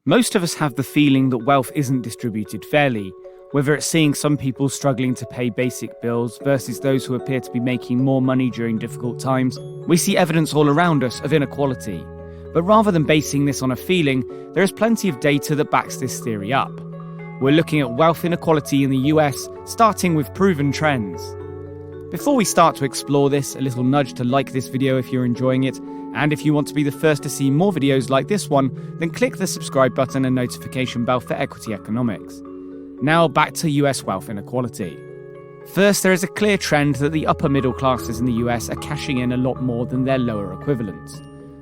Most of us have the feeling that wealth isn't distributed fairly, whether it's seeing some people struggling to pay basic bills versus those who appear to be making more money during difficult times. We see evidence all around us of inequality. But rather than basing this on a feeling, there is plenty of data that backs this theory up. We're looking at wealth inequality in the US, starting with proven trends. Before we start to explore this, a little nudge to like this video if you're enjoying it, and if you want to be the first to see more videos like this one, then click the subscribe button and notification bell for Equity Economics. Now back to US wealth inequality. First, there is a clear trend that the upper middle classes in the US are cashing in a lot more than their lower equivalents.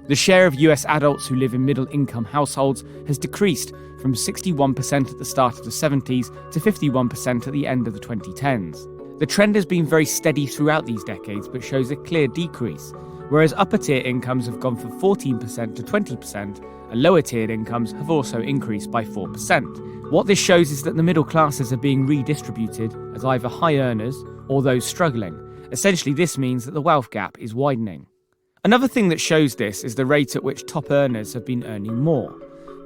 The share of US adults who live in middle-income households has decreased from 61% at the start of the 70s to 51% at the end of the 2010s. The trend has been very steady throughout these decades but shows a clear decrease, whereas upper-tier incomes have gone from 14% to 20%, and lower-tiered incomes have also increased by 4%. What this shows is that the middle classes are being redistributed as either high earners or those struggling. Essentially, this means that the wealth gap is widening. Another thing that shows this is the rate at which top earners have been earning more.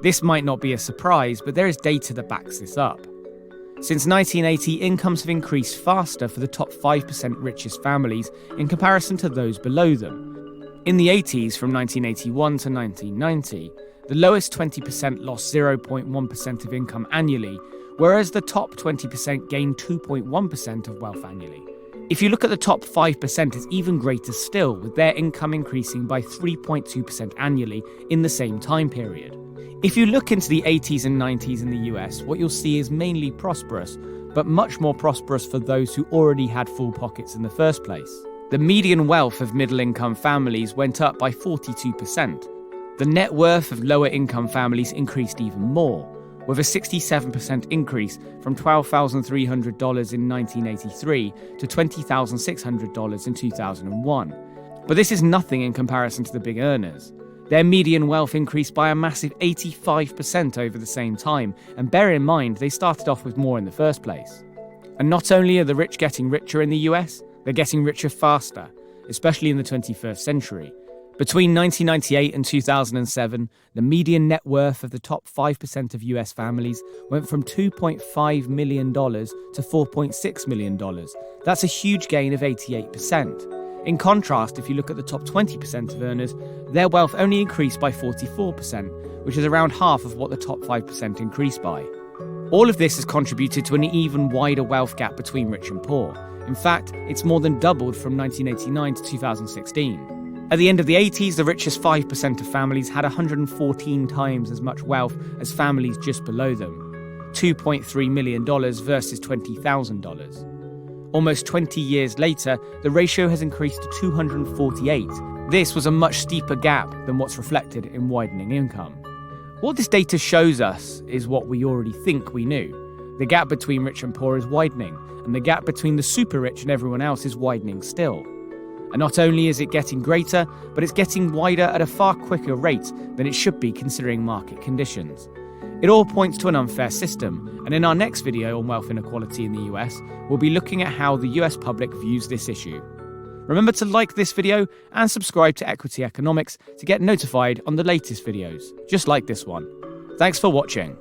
This might not be a surprise, but there is data that backs this up. Since 1980, incomes have increased faster for the top 5% richest families in comparison to those below them. In the 80s, from 1981 to 1990, the lowest 20% lost 0.1% of income annually, whereas the top 20% gained 2.1% of wealth annually. If you look at the top 5%, it's even greater still, with their income increasing by 3.2% annually in the same time period. If you look into the 80s and 90s in the US, what you'll see is mainly prosperous, but much more prosperous for those who already had full pockets in the first place. The median wealth of middle-income families went up by 42%. The net worth of lower-income families increased even more, with a 67% increase from $12,300 in 1983 to $20,600 in 2001. But this is nothing in comparison to the big earners. Their median wealth increased by a massive 85% over the same time, and bear in mind they started off with more in the first place. And not only are the rich getting richer in the US, they're getting richer faster, especially in the 21st century. Between 1998 and 2007, the median net worth of the top 5% of US families went from $2.5 million to $4.6 million. That's a huge gain of 88%. In contrast, if you look at the top 20% of earners, their wealth only increased by 44%, which is around half of what the top 5% increased by. All of this has contributed to an even wider wealth gap between rich and poor. In fact, it's more than doubled from 1989 to 2016. At the end of the 80s, the richest 5% of families had 114 times as much wealth as families just below them, $2.3 million versus $20,000. Almost 20 years later, the ratio has increased to 248. This was a much steeper gap than what's reflected in widening income. What this data shows us is what we already think we knew. The gap between rich and poor is widening, and the gap between the super rich and everyone else is widening still. And not only is it getting greater, but it's getting wider at a far quicker rate than it should be considering market conditions. It all points to an unfair system, and in our next video on wealth inequality in the US, we'll be looking at how the US public views this issue. Remember to like this video and subscribe to Equity Economics to get notified on the latest videos, just like this one. Thanks for watching.